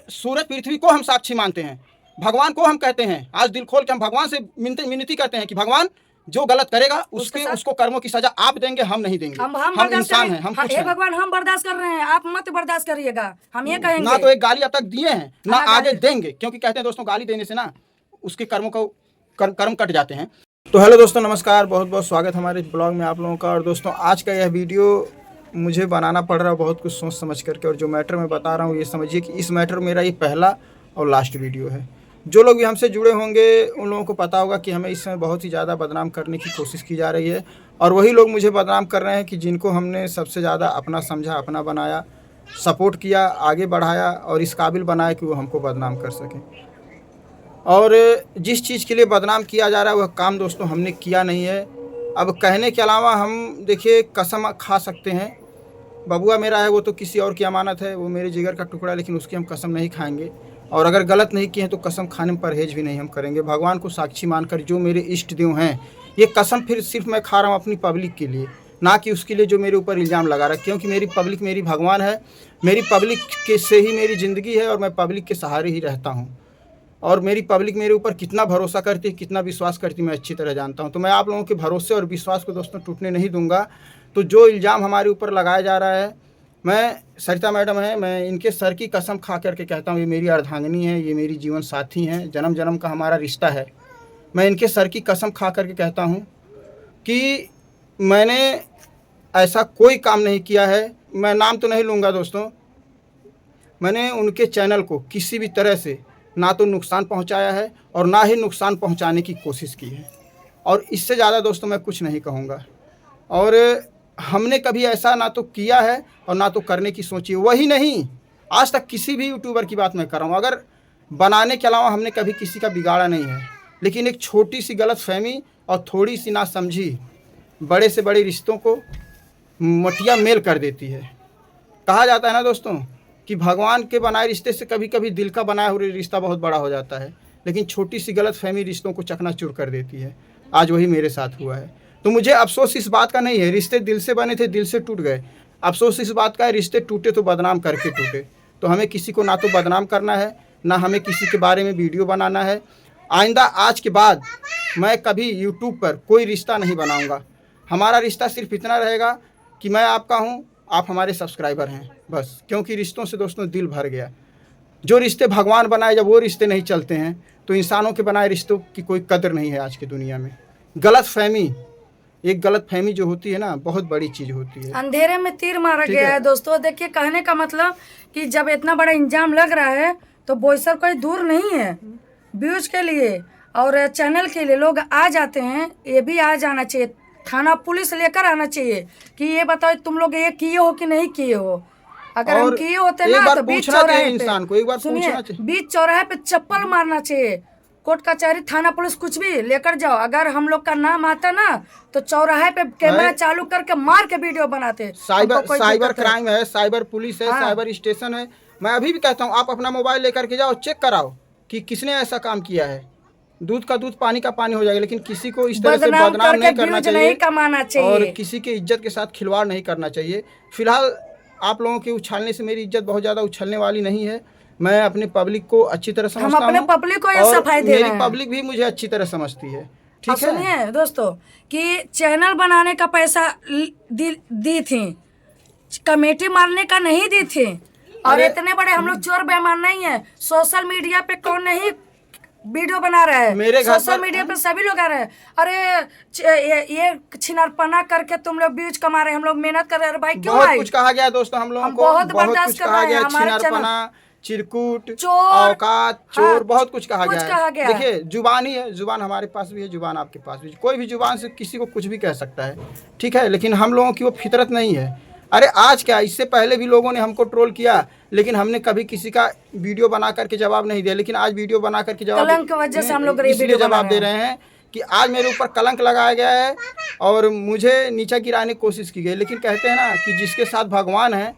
सूरज पृथ्वी को हम साक्षी मानते हैं, भगवान को हम कहते हैं। आज दिल खोल के हम भगवान से विनती करते हैं कि भगवान जो गलत करेगा उसको कर्मों की सजा आप देंगे, हम नहीं देंगे। हम इंसान हैं, हम कुछ हैं। भगवान हम बर्दाश्त कर रहे हैं, आप मत बर्दाश्त करिएगा, हम ये कहेंगे। ना तो एक गाली अब तक दिए हैं ना आगे देंगे, क्योंकि कहते हैं दोस्तों गाली देने से ना उसके कर्मों को कर्म कट जाते हैं। तो हेलो दोस्तों, नमस्कार, बहुत बहुत स्वागत हमारे ब्लॉग में आप लोगों का। और दोस्तों आज का यह वीडियो मुझे बनाना पड़ रहा है बहुत कुछ सोच समझ करके, और जो मैटर मैं बता रहा हूँ ये समझिए कि इस मैटर मेरा ये पहला और लास्ट वीडियो है। जो लोग भी हमसे जुड़े होंगे उन लोगों को पता होगा कि हमें इस समय बहुत ही ज़्यादा बदनाम करने की कोशिश की जा रही है, और वही लोग मुझे बदनाम कर रहे हैं कि जिनको हमने सबसे ज़्यादा अपना समझा, अपना बनाया, सपोर्ट किया, आगे बढ़ाया और इस काबिल बनाया कि वो हमको बदनाम कर सकें। और जिस चीज़ के लिए बदनाम किया जा रहा है वह काम दोस्तों हमने किया नहीं है। अब कहने के अलावा हम देखिए कसम खा सकते हैं, बबुआ मेरा है वो तो किसी और की अमानत है, वो मेरे जिगर का टुकड़ा है, लेकिन उसकी हम कसम नहीं खाएंगे। और अगर गलत नहीं किए हैं तो कसम खाने में परहेज भी नहीं हम करेंगे। भगवान को साक्षी मानकर जो मेरे इष्ट देव हैं, ये कसम फिर सिर्फ मैं खा रहा हूँ अपनी पब्लिक के लिए, ना कि उसके लिए जो मेरे ऊपर इल्ज़ाम लगा रहा है। क्योंकि मेरी पब्लिक मेरी भगवान है, मेरी पब्लिक के से ही मेरी ज़िंदगी है और मैं पब्लिक के सहारे ही रहता हूँ। और मेरी पब्लिक मेरे ऊपर कितना भरोसा करती है, कितना विश्वास करती है, मैं अच्छी तरह जानता हूँ। तो मैं आप लोगों के भरोसे और विश्वास को दोस्तों टूटने नहीं दूंगा। तो जो इल्ज़ाम हमारे ऊपर लगाया जा रहा है, मैं सरिता मैडम है, मैं इनके सर की कसम खा करके कहता हूँ, ये मेरी अर्धांगिनी है, ये मेरी जीवन साथी हैं, जन्म जन्म का हमारा रिश्ता है। मैं इनके सर की कसम खा करके कहता हूँ कि मैंने ऐसा कोई काम नहीं किया है। मैं नाम तो नहीं लूँगा दोस्तों, मैंने उनके चैनल को किसी भी तरह से ना तो नुकसान पहुंचाया है और ना ही नुकसान पहुंचाने की कोशिश की है। और इससे ज़्यादा दोस्तों मैं कुछ नहीं कहूँगा। और हमने कभी ऐसा ना तो किया है और ना तो करने की सोची है। वही नहीं, आज तक किसी भी यूट्यूबर की बात मैं कर रहा हूँ, अगर बनाने के अलावा हमने कभी किसी का बिगाड़ा नहीं है। लेकिन एक छोटी सी गलतफहमी और थोड़ी सी नासमझी बड़े से बड़े रिश्तों को मटिया मेल कर देती है। कहा जाता है ना दोस्तों कि भगवान के बनाए रिश्ते से कभी कभी दिल का बनाया हुआ रिश्ता बहुत बड़ा हो जाता है, लेकिन छोटी सी गलतफहमी रिश्तों को चकनाचूर कर देती है। आज वही मेरे साथ हुआ है। तो मुझे अफसोस इस बात का नहीं है, रिश्ते दिल से बने थे, दिल से टूट गए। अफसोस इस बात का है, रिश्ते टूटे तो बदनाम करके टूटे। तो हमें किसी को ना तो बदनाम करना है, ना हमें किसी के बारे में वीडियो बनाना है। आइंदा आज के बाद मैं कभी यूट्यूब पर कोई रिश्ता नहीं बनाऊँगा। हमारा रिश्ता सिर्फ इतना रहेगा कि मैं आपका हूँ, आप हमारे सब्सक्राइबर हैं, बस। क्योंकि रिश्तों से दोस्तों दिल भर गया। जो रिश्ते भगवान बनाए जब वो रिश्ते नहीं चलते हैं तो इंसानों के बनाए रिश्तों की कोई कदर नहीं है आज की दुनिया में। गलत फहमी जो होती है ना, बहुत बड़ी चीज़ होती है। अंधेरे में तीर मारा गया है दोस्तों। देखिए, कहने का मतलब कि जब इतना बड़ा इंजाम लग रहा है तो बोईसर कोई दूर नहीं है। व्यूज के लिए और चैनल के लिए लोग आ जाते हैं, ये भी आ जाना चाहिए। थाना पुलिस लेकर आना चाहिए कि ये बताओ तुम लोग ये किए हो कि नहीं किए हो। अगर हम किए होते ना तो बीच चौराहे पे चप्पल मारना चाहिए। कोर्ट कचहरी थाना पुलिस कुछ भी लेकर जाओ, अगर हम लोग का नाम आता ना तो चौराहे पे कैमरा चालू करके मार के वीडियो बनाते। साइबर क्राइम है, साइबर पुलिस है, साइबर स्टेशन है। मैं अभी भी कहता हूँ आप अपना मोबाइल लेकर के जाओ, चेक कराओ कि किसने ऐसा काम किया है। दूध का दूध पानी का पानी हो जाएगा, लेकिन किसी को इस तरह से बदनाम नहीं करना चाहिए, कमाना चाहिए और किसी के इज्जत के साथ खिलवाड़ नहीं करना चाहिए। फिलहाल आप लोगों के उछालने से मेरी इज्जत बहुत ज़्यादा उछलने वाली नहीं है। मैं अपनी पब्लिक को अच्छी तरह समझता हूँ, पब्लिक को ये सफाई दे रहे हैं। मेरी पब्लिक भी मुझे अच्छी तरह समझती है। ठीक है, सुनिए दोस्तों कि चैनल बनाने का पैसा दी थी, कमेटी मारने का नहीं दी थी। और इतने बड़े हम लोग चोर बेईमान नहीं है। सोशल मीडिया पे कौन नहीं वीडियो बना रहा है, मेरे घर सोशल मीडिया पे सभी लोग आ रहे हैं। अरे ये छिनारपना करके तुम लोग व्यूज कमा रहे हैं, हम लोग मेहनत कर रहे हैं। भाई क्यों बहुत कुछ कहा गया दोस्तों, हम लोगों को बहुत कुछ कहा गया। छिनारपना, चिरकुट, औकात, चोर, बहुत कुछ कहा गया है। देखिए जुबान ही है, जुबान हमारे पास भी है, जुबान आपके पास भी। कोई भी जुबान से किसी को कुछ भी कह सकता है, ठीक है, लेकिन हम लोगों की वो फितरत नहीं है। अरे आज क्या, इससे पहले भी लोगों ने हमको ट्रोल किया, लेकिन हमने कभी किसी का वीडियो बना करके जवाब नहीं दिया। लेकिन आज वीडियो बना करके जवाब इसलिए जवाब दे रहे हैं कि आज मेरे ऊपर कलंक लगाया गया है और मुझे नीचा गिराने की कोशिश की गई। लेकिन कहते हैं ना कि जिसके साथ भगवान है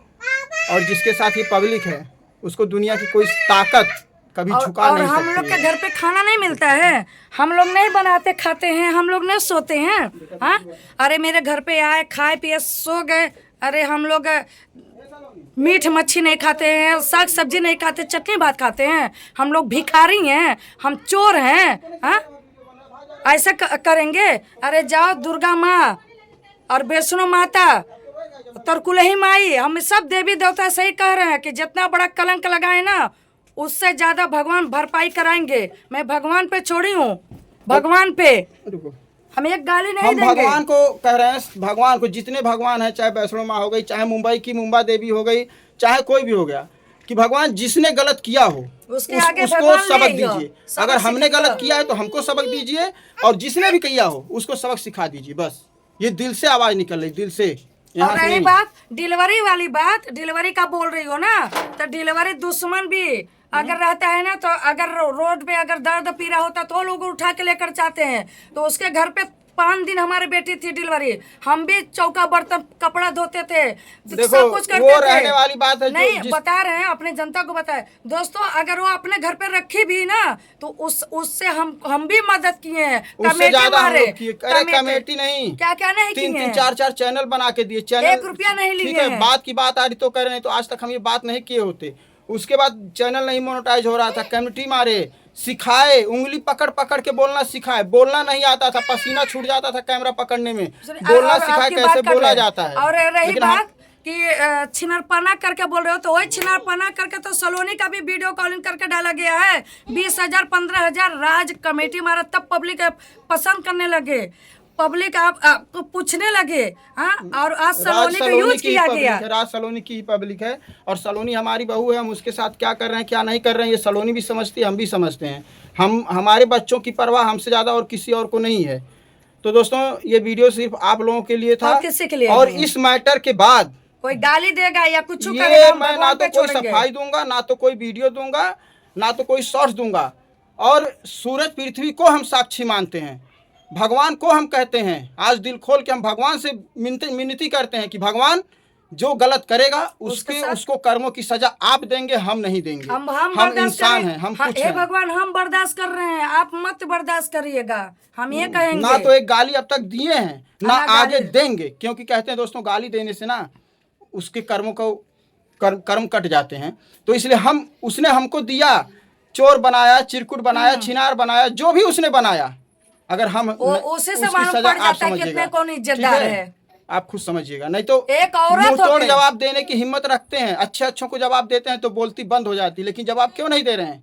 और जिसके साथ ये पब्लिक है, उसको दुनिया की कोई ताकत कभी झुका नहीं सकती। हम लोग के घर पे खाना नहीं मिलता है, हम लोग नहीं बनाते खाते हैं, हम लोग नहीं सोते हैं। हाँ, अरे मेरे घर पे आए, खाए पिए, सो गए। अरे हम लोग मीठ मच्छी नहीं खाते हैं, साग सब्जी नहीं खाते, चटनी भात खाते हैं। हम लोग भिखारी हैं, हम चोर हैं। हाँ, ऐसा करेंगे? अरे जाओ दुर्गा माँ और वैष्णो माता, तरकुलही माई, हम सब देवी देवता सही कह रहे हैं कि जितना बड़ा कलंक लगाए ना, उससे ज्यादा भगवान भरपाई कराएंगे। मैं भगवान पे छोड़ी हूँ, भगवान पे हम एक गाली नहीं हम देंगे। भगवान को कह रहे हैं, भगवान को, जितने भगवान हैं, चाहे वैष्णो माँ हो गई, चाहे मुंबई की मुंबा देवी हो गई, चाहे कोई भी हो गया, कि भगवान जिसने गलत किया हो उसके आगे उसको भगवान सबक ले लो। दीजिए। सबक अगर हमने सिखाइए। गलत किया है तो हमको सबक दीजिए, और जिसने भी किया हो उसको सबक सिखा दीजिए। बस ये दिल से आवाज निकल रही, दिल से, यहाँ और से रही नहीं। बात डिलीवरी वाली बात, डिलीवरी का बोल रही हो ना, तो डिलीवरी दुश्मन भी अगर रहता है ना, तो अगर रोड पे अगर दर्द पीड़ा होता तो लोग उठा के लेकर जाते हैं। तो उसके घर पे 5 दिन हमारी बेटी थी डिलीवरी, हम भी चौका बर्तन कपड़ा धोते थे, देखो, सब कुछ करते वो थे। रहने वाली बात है जो नहीं बता रहे हैं, अपने जनता को बताए दोस्तों। अगर वो अपने घर पे रखी भी ना, तो उससे हम भी मदद किए हैं। उससे ज्यादा हम मारे, लोग किए। अरे कमेटी नहीं, क्या क्या नहीं किए 3-3, हैं। 4-4 चैनल बना के दिए। चैनल 1 रुपया नहीं लिए ठीक है, हैं। बात की बात आ रही तो कर रहे हैं, तो आज तक हम ये बात नहीं किए होते। उसके बाद चैनल नहीं मोनेटाइज हो रहा था, कमेटी मारे, सिखाए, उंगली पकड़ पकड़ के बोलना सिखाए। बोलना नहीं आता था, पसीना छूट जाता था कैमरा पकड़ने में। बोलना सिखाए, कैसे बोला जाता है। और रही लेकिन बात कि छिनरपना करके बोल रहे हो, तो वही छिनरपना करके तो सलोनी का भी वीडियो कॉलिंग करके डाला गया है। 20,000 15,000 राज कमेटी मारा, तब पब्लिक पसंद करने लगे, पब्लिक आपको पूछने लगे। हाँ, और आज सलोनी का यूज किया गया। राज सलोनी की ही पब्लिक है, और सलोनी हमारी बहू है। हम उसके साथ क्या कर रहे हैं, क्या नहीं कर रहे हैं, ये सलोनी भी समझती है, हम भी समझते हैं। हमारे बच्चों की परवाह हमसे ज़्यादा और किसी और को नहीं है। तो दोस्तों, ये वीडियो सिर्फ आप लोगों के लिए था, और किसी के लिए और नहीं। इस मैटर के बाद कोई गाली देगा या कुछ ये करेगा, हम मैं ना भगवान तो पे कोई छोड़ेंगे। सफाई दूंगा, ना तो कोई वीडियो दूंगा, ना तो कोई शॉर्ट्स दूंगा। और सूरज पृथ्वी को हम साक्षी मानते हैं, भगवान को हम कहते हैं। आज दिल खोल के हम भगवान से मिन्नती करते हैं कि भगवान जो गलत करेगा उसको कर्मों की सजा आप देंगे, हम नहीं देंगे। हम इंसान हैं, हम कुछ हे हैं। भगवान, हम बर्दाश्त कर रहे हैं, आप मत बर्दाश्त करिएगा, हम ये कहेंगे। ना तो एक गाली अब तक दिए हैं, ना आगे गाली देंगे, क्योंकि कहते हैं दोस्तों, गाली देने से ना उसके कर्मों को कर्म कट जाते हैं। तो इसलिए उसने हमको दिया, चोर बनाया, चिरकुट बनाया, छिनार बनाया, जो भी उसने बनाया, अगर हम उसी से उसकी मालूम सजा पड़ आप जाता है समझिएगा, कितने कौन ठीक इज्जतदार है। आप खुद समझिएगा। नहीं तो एक औरत मुंह तोड़ होके जवाब देने की हिम्मत रखते हैं, अच्छों को जवाब देते हैं तो बोलती बंद हो जाती, लेकिन जवाब क्यों नहीं दे रहे हैं,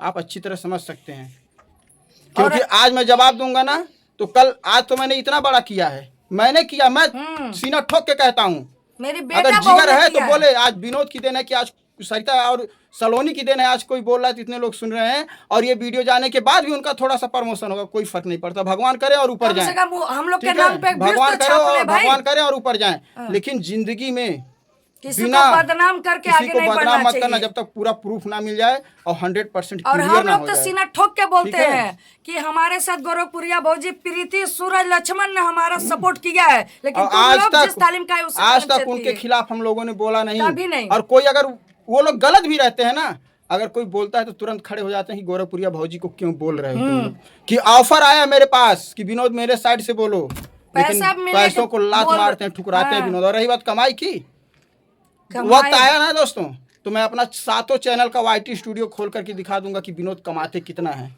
आप अच्छी तरह समझ सकते हैं। क्योंकि आज मैं जवाब दूंगा ना, तो कल, आज तो मैंने इतना बड़ा किया है, मैंने किया, मैं सीना ठोक के कहता हूँ। मेरी अगर बेटा जिगर है तो बोले। आज विनोद की देन है कि आज सरिता और सलोनी की देन है, आज कोई बोल रहा है तो इतने लोग सुन रहे हैं, और ये वीडियो जाने के बाद भी उनका थोड़ा सा प्रमोशन होगा, कोई फर्क नहीं पड़ता। भगवान करे और ऊपर जाए, हम लोग के नाम पे भगवान करे और ऊपर जाए। लेकिन जिंदगी में किसी को बदनाम करके आगे नहीं बढ़ना मत करना, चाहिए, जब तक पूरा प्रूफ ना मिल जाए और 100% और क्लियर हम ना लोग हो तो जाए। सीना ठोक के बोलते ठीक है? हैं कि हमारे साथ गोरखपुरिया भौजी प्रीति सूरज लक्ष्मण ने हमारा सपोर्ट किया है, लेकिन तुम लोग जिस तालीम का है उससे आज तालीम तक से उनके दिए। खिलाफ हम लोगों ने बोला कभी नहीं। नहीं। और कोई अगर वो लोग गलत भी रहते हैं ना, अगर कोई बोलता है तो तुरंत खड़े हो जाते हैं कि गोरखपुरिया भौजी को क्यों बोल रहे हो तुम लोग? कि ऑफर आया मेरे पास कि विनोद मेरे साइड से बोलो, लेकिन पैसों को लात मारते हैं, ठुकराते हैं विनोद। और रही बात कमाई की, वक्त आया ना दोस्तों, तो मैं अपना 7 चैनल का YT स्टूडियो खोल करके दिखा दूंगा कि विनोद कमाते कितना है।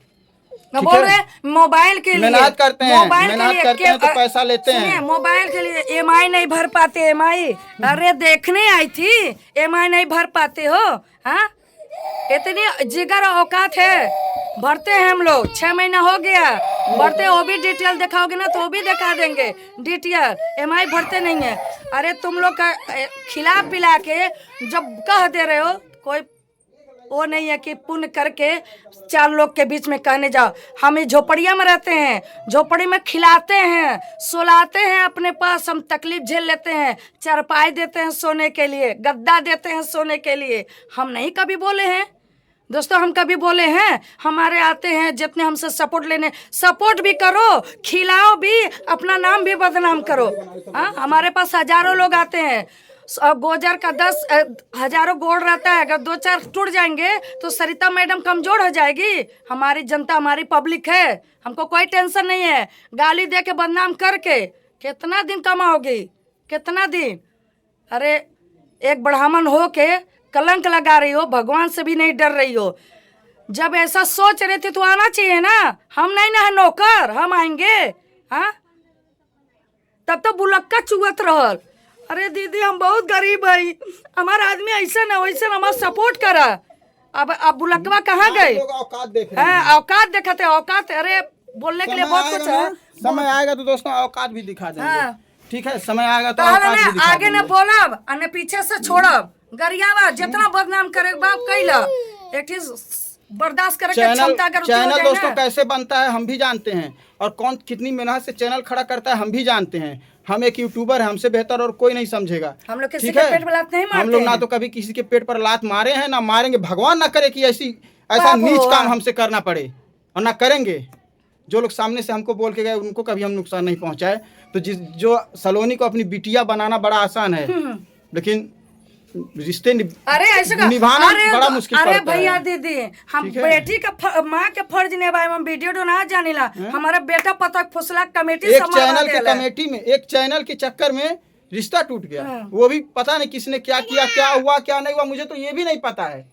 बोल रहे मोबाइल के लिए मेहनत करते हैं, तो पैसा लेते हैं। मोबाइल के लिए EMI नहीं भर पाते, EMI, अरे देखने आई थी, EMI नहीं भर पाते हो? हाँ, इतनी जिगर औकात है, भरते हैं हम लोग। 6 महीना हो गया भरते, वो भी डिटेल दिखाओगे ना तो वो भी दिखा देंगे डिटेल। EMI भरते नहीं है। अरे तुम लोग का खिला पिला के जब कह दे रहे हो, कोई वो नहीं है कि पुण्य करके 4 लोग के बीच में कहने जाओ। हम इस झोपड़िया में रहते हैं, झोपड़ी में खिलाते हैं, सुलाते हैं अपने पास, हम तकलीफ झेल लेते हैं, चारपाई देते हैं सोने के लिए, गद्दा देते हैं सोने के लिए। हम नहीं कभी बोले हैं दोस्तों, हम कभी बोले हैं? हमारे आते हैं जितने हमसे सपोर्ट लेने, सपोर्ट भी करो, खिलाओ भी, अपना नाम भी बदनाम करो। हाँ, हमारे पास हजारों लोग आते हैं, गोजर का 10 हजारों गोड़ रहता है, अगर 2-4 टूट जाएंगे तो सरिता मैडम कमजोर हो जाएगी। हमारी जनता, हमारी पब्लिक है, हमको कोई टेंशन नहीं है। गाली दे के बदनाम करके कितना दिन कमाओगी, कितना दिन? अरे एक ब्राह्मण हो के कलंक लगा रही हो, भगवान से भी नहीं डर रही हो। जब ऐसा सोच रहे थे तो आना चाहिए ना। हम नहीं ना है नौकर, हम आएंगे। हाँ, तब तो बुलक्का चुगत रहल। अरे दीदी हम बहुत गरीब है, हमारा आदमी ऐसा ना वैसे ना, हमारा सपोर्ट करा। अब बुलक्कवा कहाँ गए? लोग औकात देख रहे हैं। हाँ, औकात देखते, औकात। अरे बोलने के लिए बहुत कुछ है। समय आएगा तो दोस्तों औकात भी दिखा देंगे। हाँ। ठीक है, समय आएगा तो पहले औकात भी ने दिखा आगे देंगे। न बोलब और न पीछे से छोड़ब। गरियावा जितना बदनाम करे बाप कैला, एक चीज बर्दाश्त करे के क्षमता अगर उतनी हो चैनल जाए दोस्तों ना। कैसे बनता है हम भी जानते हैं, और कौन कितनी मेहनत से चैनल खड़ा करता है हम भी जानते हैं। हम एक यूट्यूबर है, हमसे बेहतर और कोई नहीं समझेगा। हम लोग किसी ठीक के है? पेट पर लात नहीं मारते हम लोग ना हैं। तो कभी किसी के पेट पर लात मारे हैं ना मारेंगे। भगवान ना करे कि ऐसा बाबू, नीच काम हाँ। हमसे करना पड़े, और ना करेंगे। जो लोग सामने से हमको बोल के गए उनको कभी हम नुकसान नहीं पहुंचाए। तो जो सलोनी को अपनी बिटिया बनाना बड़ा आसान है, लेकिन रिश्ते अरे ऐसे का निभाना बड़ा मुश्किल अरे पड़ता भैया है। दीदी, हम ठीक है? बेटी का माँ के फर्ज निभाए, हम वीडियो ना जानिला। हमारा बेटा पता फुसला कमेटी एक संभालवा चैनल के देला। कमेटी में, एक चैनल के चक्कर में रिश्ता टूट गया। हाँ। वो भी पता नहीं किसने क्या किया, क्या हुआ क्या नहीं हुआ, मुझे तो ये भी नहीं पता है।